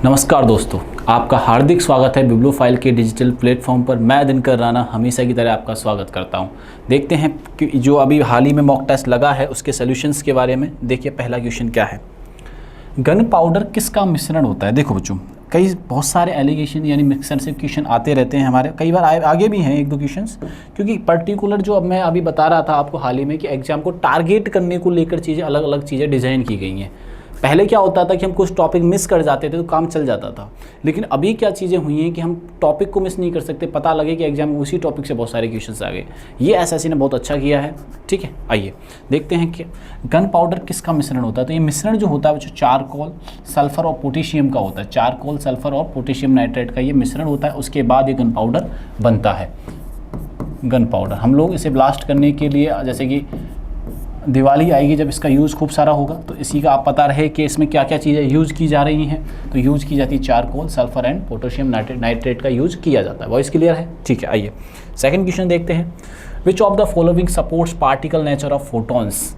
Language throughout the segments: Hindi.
नमस्कार दोस्तों, आपका हार्दिक स्वागत है बिब्लियोफाइल के डिजिटल प्लेटफॉर्म पर। मैं दिनकर राणा हमेशा की तरह आपका स्वागत करता हूं। देखते हैं कि जो अभी हाल ही में मॉक टेस्ट लगा है उसके सॉल्यूशंस के बारे में। देखिए पहला क्वेश्चन क्या है, गन पाउडर किसका मिश्रण होता है। देखो बच्चों, बहुत सारे एलिगेशन यानी मिक्सर से क्वेश्चन आते रहते हैं हमारे, कई बार आगे भी हैं एक दो क्वेश्चंस, क्योंकि पर्टिकुलर जो अब मैं अभी बता रहा था आपको हाल ही में कि एग्जाम को टारगेट करने को लेकर चीज़ें अलग अलग चीज़ें डिज़ाइन की गई हैं। पहले क्या होता था कि हम कुछ टॉपिक मिस कर जाते थे तो काम चल जाता था, लेकिन अभी क्या चीज़ें हुई हैं कि हम टॉपिक को मिस नहीं कर सकते, पता लगे कि एग्जाम में उसी टॉपिक से बहुत सारे क्वेश्चंस आ गए। ये एसएससी ने बहुत अच्छा किया है। ठीक है, आइए देखते हैं कि गन पाउडर किसका मिश्रण होता है। तो ये मिश्रण जो होता है वो चारकोल, सल्फर और पोटेशियम का होता है। चारकोल, सल्फर और पोटेशियम नाइट्रेट का ये मिश्रण होता है, उसके बाद ये गन पाउडर बनता है। गन पाउडर हम लोग इसे ब्लास्ट करने के लिए, जैसे कि दिवाली आएगी जब इसका यूज़ खूब सारा होगा, तो इसी का आप पता रहे कि इसमें क्या क्या चीज़ें यूज़ की जा रही हैं। तो यूज़ की जाती है charcoal, sulphur and potassium nitrate का यूज़ किया जाता है। वॉइस क्लियर है? ठीक है, आइए सेकंड क्वेश्चन देखते हैं। Which of the following supports particle nature of photons.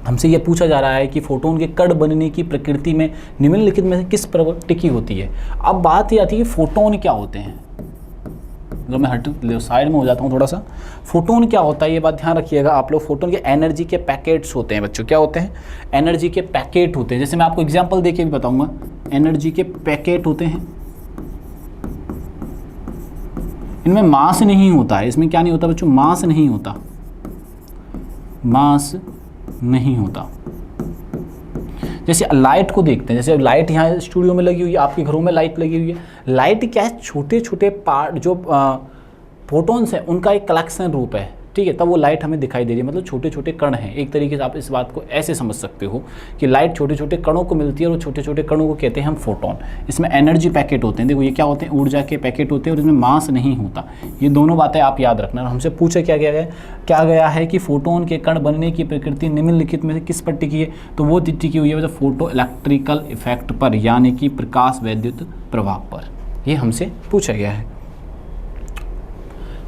हमसे ये पूछा जा रहा है कि फोटोन के कण बनने की प्रकृति में निम्नलिखित में से किस प्रवृत्ति की होती है। अब बात ये आती है कि फोटोन क्या होते हैं। अगर मैं साइड में हो जाता हूँ थोड़ा सा, फोटोन क्या होता है ये बात ध्यान रखिएगा आप लोग। फोटोन के एनर्जी के पैकेट्स होते हैं बच्चों। क्या होते हैं? एनर्जी के पैकेट होते हैं। जैसे मैं आपको एग्जांपल देके भी बताऊंगा, एनर्जी के पैकेट होते हैं। इनमें मास नहीं होता है। इसमें क्या नहीं होता बच्चों? मास नहीं होता, मास नहीं होता। जैसे लाइट को देखते हैं, जैसे लाइट यहाँ स्टूडियो में लगी हुई है, आपके घरों में लाइट लगी हुई है। लाइट क्या है? छोटे छोटे पार्ट जो फोटॉन्स हैं उनका एक कलेक्शन रूप है। ठीक है, तब वो लाइट हमें दिखाई दे रही है, मतलब छोटे छोटे कण हैं। एक तरीके से आप इस बात को ऐसे समझ सकते हो कि लाइट छोटे छोटे कणों को मिलती है और छोटे छोटे कणों को कहते हैं हम फोटोन। इसमें एनर्जी पैकेट होते हैं। देखो ये क्या होते हैं? ऊर्जा के पैकेट होते हैं और इसमें मास नहीं होता। ये दोनों बातें आप याद रखना। हमसे पूछा क्या गया है कि फोटोन के कण बनने की प्रकृति निम्नलिखित में से किस पर टिकी है। तो वो टिकी हुई है फोटो इलेक्ट्रिकल इफेक्ट पर, यानी कि प्रकाश वैद्युत प्रभाव पर। ये हमसे पूछा गया है।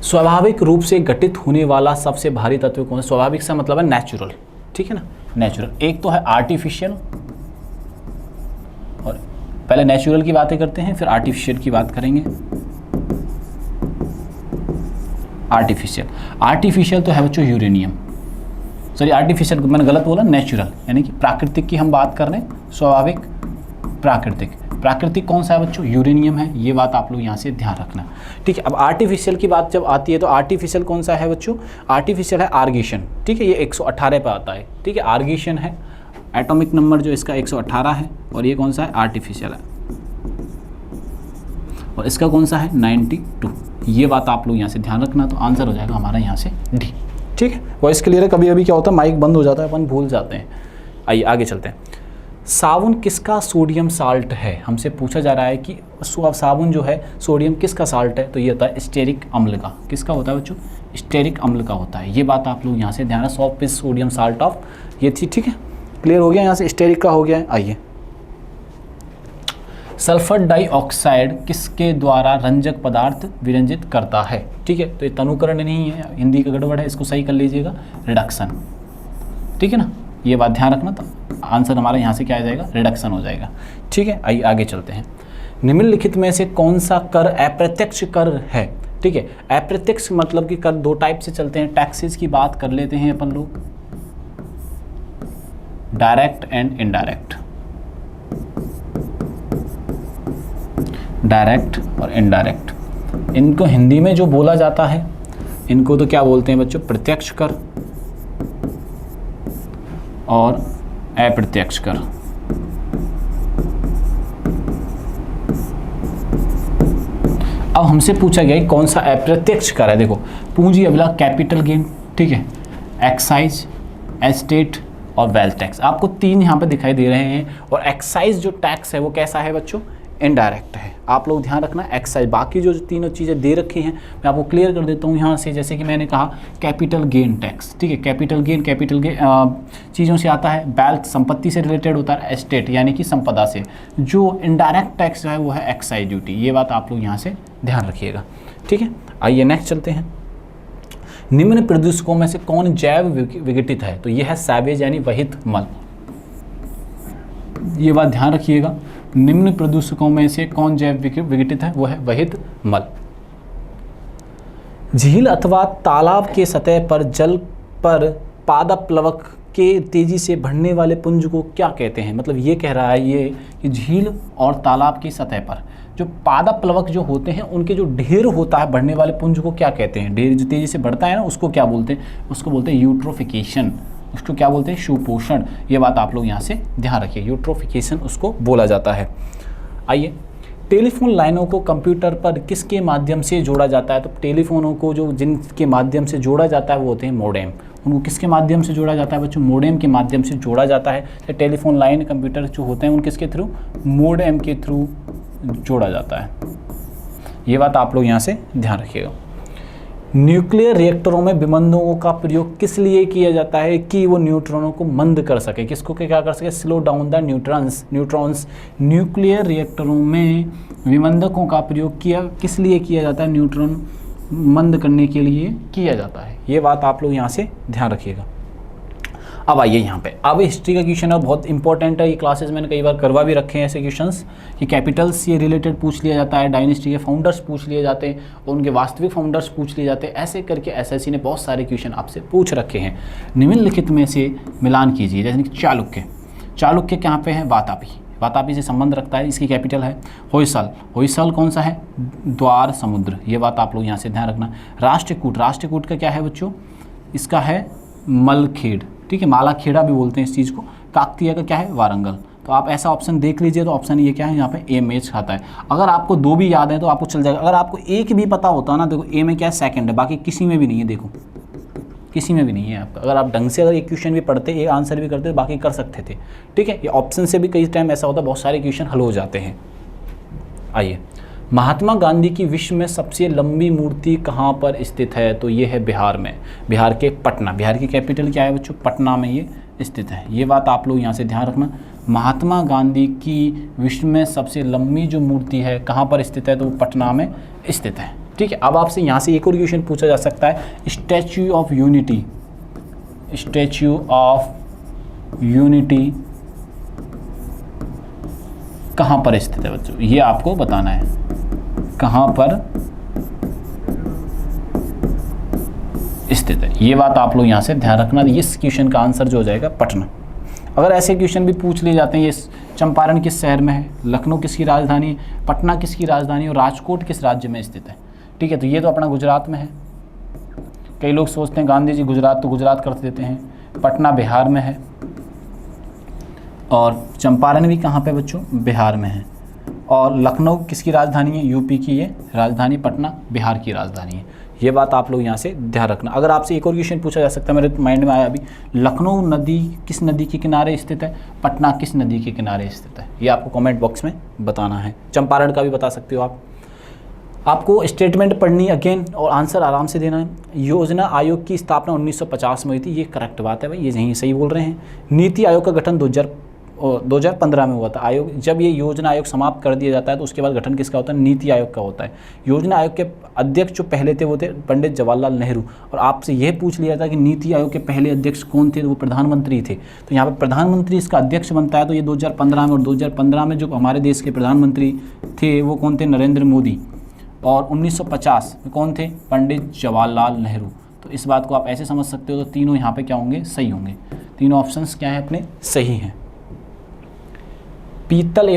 स्वाभाविक रूप से घटित होने वाला सबसे भारी तत्व कौन है? स्वाभाविक से मतलब है नेचुरल। ठीक है ना, नेचुरल। एक तो है आर्टिफिशियल, और पहले नेचुरल की बातें करते हैं फिर आर्टिफिशियल की बात करेंगे। आर्टिफिशियल तो है बच्चों यूरेनियम। सॉरी, आर्टिफिशियल मैंने गलत बोला, नेचुरल यानी कि प्राकृतिक की हम बात कर रहे हैं। स्वाभाविक, प्राकृतिक कौन सा है बच्चों? यूरेनियम है। ये बात आप लोग यहाँ से ध्यान रखना। ठीक है, अब आर्टिफिशियल की बात जब आती है तो आर्टिफिशियल कौन सा है बच्चों? आर्टिफिशियल है आर्गेशन। ठीक है, ये 118 पे आता है। ठीक है, आर्गेशन है, एटॉमिक नंबर जो इसका 118 है, और ये कौन सा है? आर्टिफिशियल है, और इसका कौन सा है? 92। ये बात आप लोग यहाँ से ध्यान रखना, तो आंसर हो जाएगा हमारा यहाँ से डी। ठीक है, वॉइस क्लियर है? कभी अभी क्या होता है माइक बंद हो जाता है, अपन भूल जाते हैं। आइए आगे चलते हैं। साबुन किसका सोडियम साल्ट है? हमसे पूछा जा रहा है कि साबुन जो है सोडियम किसका साल्ट है। तो ये होता है स्टेरिक अम्ल का। किसका होता है बच्चों? स्टेरिक अम्ल का होता है। ये बात आप लोग यहाँ से ध्यान रखें। 100 सोडियम साल्ट ऑफ ये थी। ठीक है, क्लियर हो गया? यहाँ से स्टेरिक का हो गया है। आइए, सल्फर डाइऑक्साइड किसके द्वारा रंजक पदार्थ विरंजित करता है? ठीक है, तो ये तनुकरण नहीं है, हिंदी का गड़बड़ है, इसको सही कर लीजिएगा, रिडक्शन। ठीक है ना, ये बात ध्यान रखना। तो आंसर हमारा यहाँ से क्या आ जाएगा? रिडक्शन हो जाएगा। ठीक है, आइए आगे चलते हैं। निम्नलिखित में से कौन सा कर अप्रत्यक्ष कर है? ठीक है, अप्रत्यक्ष मतलब कि कर दो टाइप से चलते हैं। टैक्सेस की बात कर लेते हैं अपन लोग, डायरेक्ट एंड इनडायरेक्ट। डायरेक्ट और इनडायरेक्ट, इनको हिंदी में जो बोला जाता है इनको तो क्या बोलते हैं बच्चों? प्रत्यक्ष कर और अप्रत्यक्ष कर। अब हमसे पूछा गया कौन सा अप्रत्यक्ष कर है। देखो, पूंजी अवला, कैपिटल गेन, ठीक है, एक्साइज, एस्टेट और वेल्थ टैक्स। आपको तीन यहाँ पे दिखाई दे रहे हैं, और एक्साइज जो टैक्स है वो कैसा है बच्चों? इनडायरेक्ट है। आप लोग ध्यान रखना एक्साइज। बाकी जो तीनों चीज़ें दे रखी हैं मैं आपको क्लियर कर देता हूँ यहाँ से। जैसे कि मैंने कहा कैपिटल गेन टैक्स। ठीक है, कैपिटल गेन चीज़ों से आता है। वेल्थ संपत्ति से रिलेटेड होता है। एस्टेट यानी कि संपदा से। जो इनडायरेक्ट टैक्स जो है वो है एक्साइज ड्यूटी। ये बात आप लोग यहाँ से ध्यान रखिएगा। ठीक है, आइए नेक्स्ट चलते हैं। निम्न प्रदूषकों में से कौन जैव विघटित है? तो यह है सैवेज यानी वहित मल। ये बात ध्यान रखिएगा। निम्न प्रदूषकों में से कौन जैव विघटित है? वो है वहित मल। झील अथवा तालाब के सतह पर जल पर पादप्लवक के तेजी से बढ़ने वाले पुंज को क्या कहते हैं? मतलब ये कह रहा है ये कि झील और तालाब की सतह पर जो पादप्लवक जो होते हैं उनके जो ढेर होता है बढ़ने वाले पुंज को क्या कहते हैं? ढेर जो तेजी से बढ़ता है ना उसको क्या बोलते हैं? उसको बोलते हैं यूट्रोफिकेशन। उसको क्या बोलते हैं? सुपोषण। ये बात आप लोग यहाँ से ध्यान रखिए, यूट्रोफिकेशन उसको बोला जाता है। आइए, टेलीफोन लाइनों को कंप्यूटर पर किसके माध्यम से जोड़ा जाता है? तो टेलीफोनों को जो जिनके माध्यम से जोड़ा जाता है वो होते हैं मोडेम। उनको किसके माध्यम से जोड़ा जाता है बच्चों? मोडेम के माध्यम से जोड़ा जाता है। तो टेलीफोन लाइन कंप्यूटर जो होते हैं उन किसके थ्रू? मोडेम के थ्रू जोड़ा जाता है। ये बात आप लोग यहाँ से ध्यान रखिएगा। न्यूक्लियर रिएक्टरों में विमंदकों का प्रयोग किस लिए किया जाता है? कि वो न्यूट्रॉनों को मंद कर सके। किसको क्या कर सके? Slow down the neutrons. Nuclear रिएक्टरों में विमंदकों का प्रयोग किस लिए किया जाता है? न्यूट्रॉन मंद करने के लिए किया जाता है। ये बात आप लोग यहाँ से ध्यान रखिएगा। अब आइए यहाँ पे, अब हिस्ट्री का क्वेश्चन है, बहुत इंपॉर्टेंट है। ये क्लासेस मैंने कई बार करवा भी रखे हैं ऐसे क्वेश्चंस कि कैपिटल्स से रिलेटेड पूछ लिया जाता है, डायनेस्टी के फाउंडर्स पूछ लिए जाते हैं और उनके वास्तविक फाउंडर्स पूछ लिए जाते हैं। ऐसे करके एसएससी ने बहुत सारे क्वेश्चन आपसे पूछ रखे हैं। निम्नलिखित में से मिलान कीजिए। जैसे कि चालुक्य कहाँ पे है? वातापी से संबंध रखता है। इसकी कैपिटल है होयसल कौन सा है? द्वार समुद्र। ये बात आप लोग यहाँ से ध्यान रखना। राष्ट्रकूट का क्या है बच्चों? इसका है मलखेड़, ठीक है, मालाखेड़ा भी बोलते हैं इस चीज़ को। काकतीय का क्या है? वारंगल। तो आप ऐसा ऑप्शन देख लीजिए। तो ऑप्शन ये क्या है यहाँ पे? ए मैच खाता है। अगर आपको दो भी याद है तो आपको चल जाएगा। अगर आपको एक भी पता होता ना, देखो ए में क्या है? सेकंड है, बाकी किसी में भी नहीं है। देखो किसी में भी नहीं है आपका। अगर आप ढंग से अगर एक क्वेश्चन भी पढ़ते, एक आंसर भी करते, बाकी कर सकते थे, ठीक है। ये ऑप्शन से भी कई टाइम ऐसा होता है, बहुत सारे क्वेश्चन हल हो जाते हैं। आइए, महात्मा गांधी की विश्व में सबसे लंबी मूर्ति कहाँ पर स्थित है? तो ये है बिहार में, बिहार के पटना। बिहार की कैपिटल क्या है बच्चों? पटना में ये स्थित है। ये बात आप लोग यहाँ से ध्यान रखना। महात्मा गांधी की विश्व में सबसे लंबी जो मूर्ति है कहाँ पर स्थित है? तो पटना में स्थित है, ठीक है। अब आपसे यहाँ से एक और क्वेश्चन पूछा जा सकता है, स्टैच्यू ऑफ यूनिटी कहाँ पर स्थित है बच्चों? ये आपको बताना है कहाँ पर स्थित है। ये बात आप लोग यहाँ से ध्यान रखना। इस क्वेश्चन का आंसर जो हो जाएगा पटना। अगर ऐसे क्वेश्चन भी पूछ लिए जाते हैं, ये चंपारण किस शहर में है, लखनऊ किसकी राजधानी, पटना किसकी राजधानी और राजकोट किस राज्य में स्थित है, ठीक है। तो ये तो अपना गुजरात में है। कई लोग सोचते हैं गांधी जी गुजरात, तो गुजरात कर देते हैं। पटना बिहार में है और चंपारण भी कहाँ पे बच्चों? बिहार में है। और लखनऊ किसकी राजधानी है? यूपी की ये राजधानी, पटना बिहार की राजधानी है। ये बात आप लोग यहाँ से ध्यान रखना। अगर आपसे एक और क्वेश्चन पूछा जा सकता है, मेरे माइंड में आया अभी, लखनऊ नदी किस नदी के किनारे स्थित है, पटना किस नदी के किनारे स्थित है? ये आपको कमेंट बॉक्स में बताना है। चंपारण का भी बता सकते हो आप। आपको स्टेटमेंट पढ़नी अगेन और आंसर आराम से देना है। योजना आयोग की स्थापना 1950 में हुई थी, ये करेक्ट बात है भाई, ये यहीं सही बोल रहे हैं। नीति आयोग का गठन 2015 में हुआ था। आयोग जब ये योजना आयोग समाप्त कर दिया जाता है तो उसके बाद गठन किसका होता है? नीति आयोग का होता है। योजना आयोग के अध्यक्ष जो पहले थे वो थे पंडित जवाहरलाल नेहरू। और आपसे यह पूछ लिया था कि नीति आयोग के पहले अध्यक्ष कौन थे? तो वो प्रधानमंत्री थे। तो यहाँ पर प्रधानमंत्री इसका अध्यक्ष बनता है। तो ये 2015 में, और 2015 में जो हमारे देश के प्रधानमंत्री थे वो कौन थे? नरेंद्र मोदी। और 1950 में कौन थे? पंडित जवाहरलाल नेहरू। तो इस बात को आप ऐसे समझ सकते हो। तो तीनों यहाँ पे क्या होंगे? सही होंगे। तीनों ऑप्शंस क्या है अपने? सही हैं। पीतल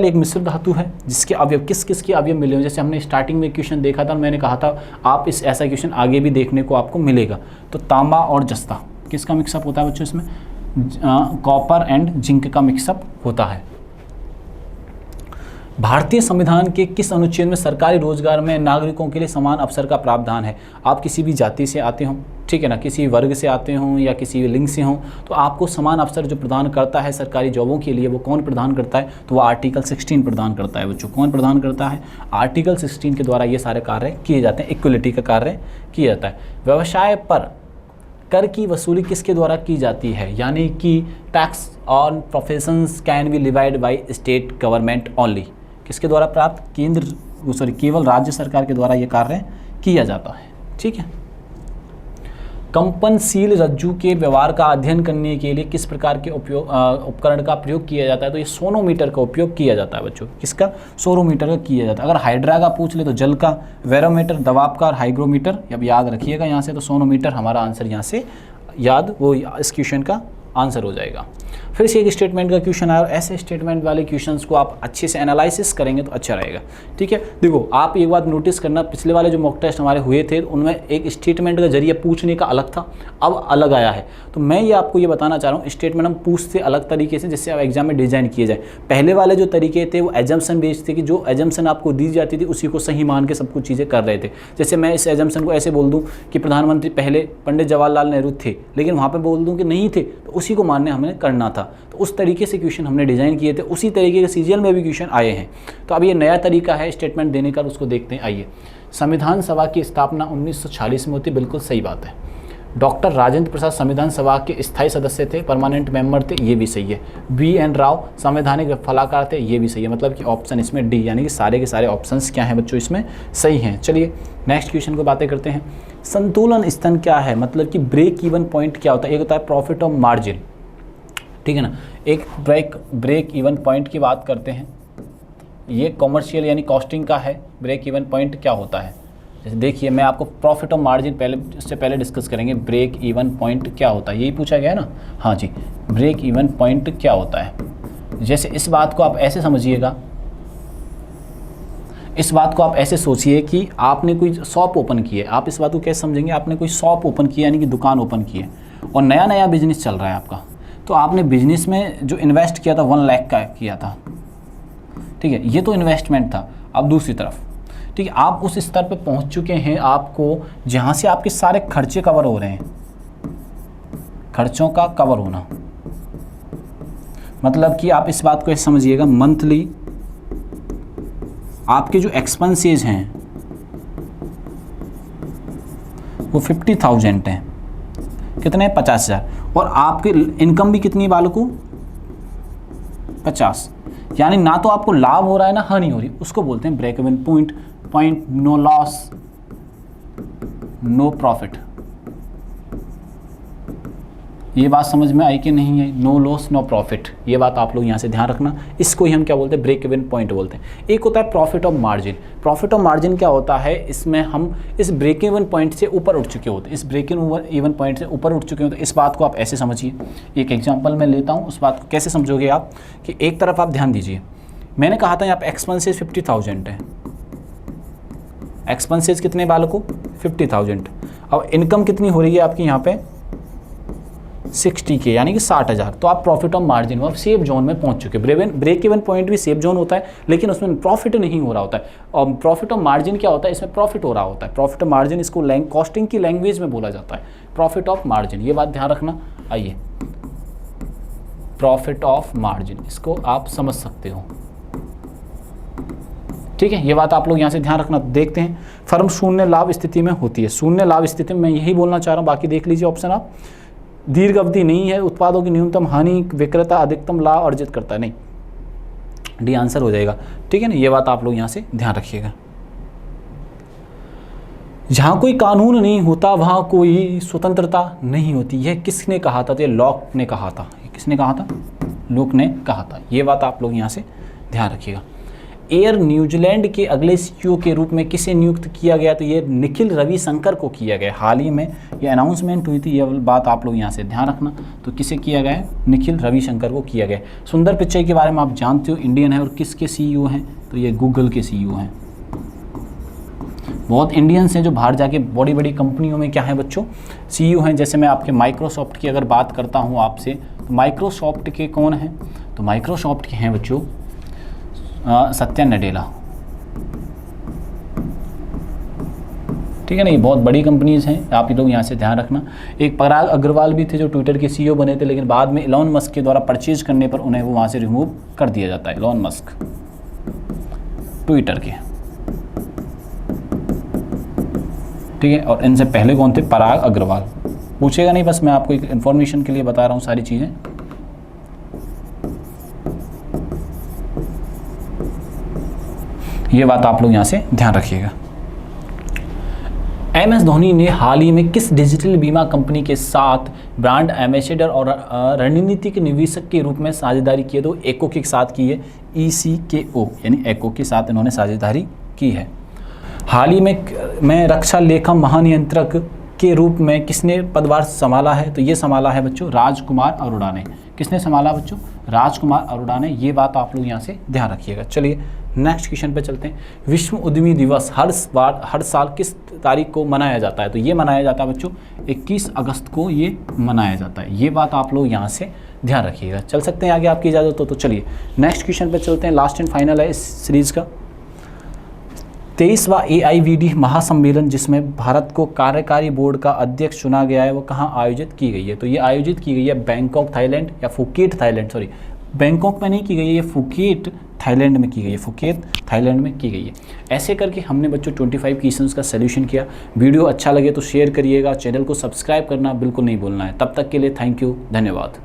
एक मिश्र धातु है जिसके अवयव किस के अवयव मिले हुए? जैसे हमने स्टार्टिंग में क्वेश्चन देखा था, मैंने कहा था आप ऐसा क्वेश्चन आगे भी देखने को आपको मिलेगा। तो तांबा और जस्ता किसका मिक्सअप होता है बच्चों? इसमें कॉपर एंड जिंक का मिक्सअप होता है। भारतीय संविधान के किस अनुच्छेद में सरकारी रोजगार में नागरिकों के लिए समान अवसर का प्रावधान है? आप किसी भी जाति से आते हो, ठीक है ना, किसी वर्ग से आते हों या किसी लिंग से हों, तो आपको समान अवसर जो प्रदान करता है सरकारी जॉबों के लिए, वो कौन प्रदान करता है? तो वो आर्टिकल 16 प्रदान करता है बच्चों। कौन प्रदान करता है? आर्टिकल 16 के द्वारा ये सारे कार्य किए जाते हैं, इक्वलिटी का कार्य किया जाता है। व्यवसाय पर कर की वसूली किसके द्वारा की जाती है? यानी कि tax on professions can be levied by state government only. किसके द्वारा प्राप्त? केवल राज्य सरकार के द्वारा ये कार्य किया जाता है, ठीक है। कंपनशील रज्जु के व्यवहार का अध्ययन करने के लिए किस प्रकार के उपकरण का प्रयोग किया जाता है? तो ये सोनोमीटर का उपयोग किया जाता है बच्चों। किसका? सोनोमीटर का किया जाता है। अगर हाइड्रा का पूछ ले तो जल का, बैरोमीटर दबाव का, और हाइग्रोमीटर। अब याद रखिएगा यहाँ से, तो सोनोमीटर हमारा आंसर यहाँ से याद, वो इस क्वेश्चन का आंसर हो जाएगा। फिर से एक स्टेटमेंट का क्वेश्चन आया, और ऐसे स्टेटमेंट वाले क्वेश्चंस को आप अच्छे से एनालिसिस करेंगे तो अच्छा रहेगा। ठीक है, देखो आप एक बात नोटिस करना, पिछले वाले जो मॉक टेस्ट हमारे हुए थे उनमें एक स्टेटमेंट का जरिए पूछने का अलग था, अब अलग आया है। तो मैं ये आपको ये बताना चाह रहा हूँ, स्टेटमेंट हम पूछते अलग तरीके से, जिससे अब एग्जाम में डिजाइन किए जाए। पहले वाले जो तरीके थे वो एजम्पशन बेस्ड थे, कि जो एजम्पशन आपको दी जाती थी उसी को सही मान के सब कुछ चीज़ें कर रहे थे। जैसे मैं इस एजम्पशन को ऐसे बोल दूँ कि प्रधानमंत्री पहले पंडित जवाहरलाल नेहरू थे, लेकिन वहाँ पर बोल दूँ कि नहीं थे, तो उसी को मानने हमें करना था। तो उस तरीके से क्वेश्चन हमने डिज़ाइन किए थे, उसी तरीके के सीजीएल में भी क्वेश्चन आए हैं। तो अब ये नया तरीका है स्टेटमेंट देने का, उसको देखते हैं। आइए, संविधान सभा की स्थापना 1946 में होती, बिल्कुल सही बात है। डॉक्टर राजेंद्र प्रसाद संविधान सभा के स्थायी सदस्य थे, परमानेंट मेंबर थे, ये भी सही है। BN राव संवैधानिक सलाहकार थे, ये भी सही है। मतलब कि ऑप्शन इसमें डी, यानी कि सारे के सारे ऑप्शंस क्या हैं बच्चों, इसमें सही हैं। चलिए नेक्स्ट क्वेश्चन को बातें करते हैं। संतुलन स्तन क्या है? मतलब कि ब्रेक इवन पॉइंट क्या होता है? एक होता है प्रॉफिट ऑफ मार्जिन, ठीक है ना। एक ब्रेक इवन पॉइंट की बात करते हैं, ये कॉमर्शियल यानी कॉस्टिंग का है। ब्रेक इवन पॉइंट क्या होता है? जैसे देखिए, मैं आपको प्रॉफिट ऑफ मार्जिन इससे पहले डिस्कस करेंगे। ब्रेक इवन पॉइंट क्या होता है, यही पूछा गया है ना। हाँ जी, ब्रेक इवन पॉइंट क्या होता है? जैसे इस बात को आप ऐसे समझिएगा, इस बात को आप ऐसे सोचिए कि आपने कोई शॉप ओपन की है। आप इस बात को कैसे समझेंगे? आपने कोई शॉप ओपन की, यानी कि दुकान ओपन की है, और नया नया बिजनेस चल रहा है आपका। तो आपने बिजनेस में जो इन्वेस्ट किया था 1 लाख का किया था, ठीक है, ये तो इन्वेस्टमेंट था। अब दूसरी तरफ, ठीक है, आप उस स्तर पे पहुंच चुके हैं आपको जहां से आपके सारे खर्चे कवर हो रहे हैं। खर्चों का कवर होना मतलब कि आप इस बात को ऐसे समझिएगा, मंथली आपके जो एक्सपेंसेस हैं वो 50,000 हैं। कितने? 50,000। और आपकी इनकम भी कितनी है बालकों? 50। यानी ना तो आपको लाभ हो रहा है ना हानि हो रही, उसको बोलते हैं break even point. No loss no profit. ये बात समझ में आई कि नहीं है? नो लॉस नो प्रॉफिट, ये बात आप लोग यहाँ से ध्यान रखना। इसको ही हम क्या बोलते हैं? ब्रेक इवन पॉइंट बोलते हैं। एक होता है profit of margin. Profit of margin क्या होता है? इसमें हम इस ब्रेक इवन पॉइंट से ऊपर उठ चुके होते हैं, इस ब्रेक इवन पॉइंट से ऊपर उठ चुके होते हैं। इस बात को आप ऐसे समझिए। एक एग्जाम्पल मैं लेता हूँ, उस बात को कैसे समझोगे आप, कि एक तरफ आप ध्यान दीजिए, मैंने कहा था यहाँ पे एक्सपेंसेस 50,000 है। एक्सपेंसेस कितने बालकों? 50,000। अब इनकम कितनी हो रही है आपकी यहाँ पे? 60K, यानी कि 60,000। तो आप प्रॉफिट ऑफ मार्जिन और सेफ जोन में पहुंच चुके। ब्रेक इवन पॉइंट भी सेफ जोन होता है, लेकिन उसमें प्रॉफिट नहीं हो रहा होता है। और प्रॉफिट ऑफ मार्जिन क्या होता है? इसमें प्रॉफिट हो रहा होता है। प्रॉफिट ऑफ मार्जिन इसको कॉस्टिंग की लैंग्वेज में बोला जाता है, प्रॉफिट ऑफ मार्जिन। ये बात ध्यान रखना। आइए, प्रॉफिट ऑफ मार्जिन, इसको आप समझ सकते हो, ठीक है। ये बात आप लोग यहाँ से ध्यान रखना। देखते हैं, फर्म शून्य लाभ स्थिति में होती है। शून्य लाभ स्थिति में मैं यही बोलना चाह रहा हूँ, बाकी देख लीजिए ऑप्शन आप। दीर्घ अवधि नहीं है, उत्पादों की न्यूनतम हानि, विक्रेता अधिकतम लाभ अर्जित करता है, नहीं, डी आंसर हो जाएगा, ठीक है ना। ये बात आप लोग यहाँ से ध्यान रखिएगा। जहाँ कोई कानून नहीं होता वहाँ कोई स्वतंत्रता नहीं होती। यह किसने कहा था? तो ये लॉक ने कहा था। ये किसने कहा था? लॉक ने कहा था। ये बात आप लोग यहाँ से ध्यान रखिएगा। एयर न्यूजीलैंड के अगले सीईओ के रूप में किसे नियुक्त किया गया? तो ये निखिल रविशंकर को किया गया। हाल ही में ये अनाउंसमेंट हुई थी, ये बात आप लोग यहाँ से ध्यान रखना। तो किसे किया गया है? निखिल रविशंकर को किया गया। सुंदर पिचाई के बारे में आप जानते हो, इंडियन है, और किसके सीईओ हैं? तो ये गूगल के सीईओ हैं। बहुत इंडियंस हैं जो बाहर जाके बड़ी बड़ी कंपनियों में क्या है बच्चों? सीईओ हैं। जैसे मैं आपके माइक्रोसॉफ्ट की अगर बात करता हूँ आपसे, तो माइक्रोसॉफ्ट के कौन हैं? तो माइक्रोसॉफ्ट के हैं बच्चों सत्या नडेला, ठीक है ना। ये बहुत बड़ी कंपनीज हैं, आप ये लोग यहाँ से ध्यान रखना। एक पराग अग्रवाल भी थे जो ट्विटर के सीईओ बने थे, लेकिन बाद में इलॉन मस्क के द्वारा परचेज करने पर उन्हें वो वहाँ से रिमूव कर दिया जाता है। इलॉन मस्क ट्विटर के, ठीक है। और इनसे पहले कौन थे? पराग अग्रवाल। पूछेगा नहीं, बस मैं आपको एक इन्फॉर्मेशन के लिए बता रहा हूँ सारी चीज़ें। ये बात आप लोग यहाँ से ध्यान रखिएगा। MS धोनी ने हाल ही में किस डिजिटल बीमा कंपनी के साथ ब्रांड एम्बेसडर और रणनीतिक निवेशक के रूप में साझेदारी की है? तो एको के साथ की है, ECKO यानी एको के साथ इन्होंने साझेदारी की है। हाल ही में रक्षा लेखा महानियंत्रक के रूप में किसने पदभार संभाला है? तो ये संभाला है बच्चों राजकुमार अरोड़ा ने। किसने संभाला बच्चों? राजकुमार अरोड़ा ने। ये बात आप लोग यहाँ से ध्यान रखिएगा। चलिए नेक्स्ट क्वेश्चन पे चलते हैं। विश्व उद्यमी दिवस हर साल किस तारीख को मनाया जाता है? तो ये मनाया जाता है बच्चों 21 अगस्त को ये मनाया जाता है। ये बात आप लोग यहाँ से ध्यान रखिएगा। चल सकते हैं आगे आपकी इजाज़त हो तो चलिए नेक्स्ट क्वेश्चन पे चलते हैं। लास्ट एंड फाइनल है इस सीरीज़ का। 23वां AIVD महासम्मेलन जिसमें भारत को कार्यकारी बोर्ड का अध्यक्ष चुना गया है वो कहाँ आयोजित की गई है? तो ये आयोजित की गई है बैंकॉक थाईलैंड या फुकेट थाईलैंड, सॉरी बैंकॉक में नहीं की गई है, ये फुकेट थाईलैंड में की गई है। फुकेट थाईलैंड में की गई है। ऐसे करके हमने बच्चों 25 क्वेश्चंस का सलूशन किया। वीडियो अच्छा लगे तो शेयर करिएगा, चैनल को सब्सक्राइब करना बिल्कुल नहीं भूलना है। तब तक के लिए थैंक यू, धन्यवाद।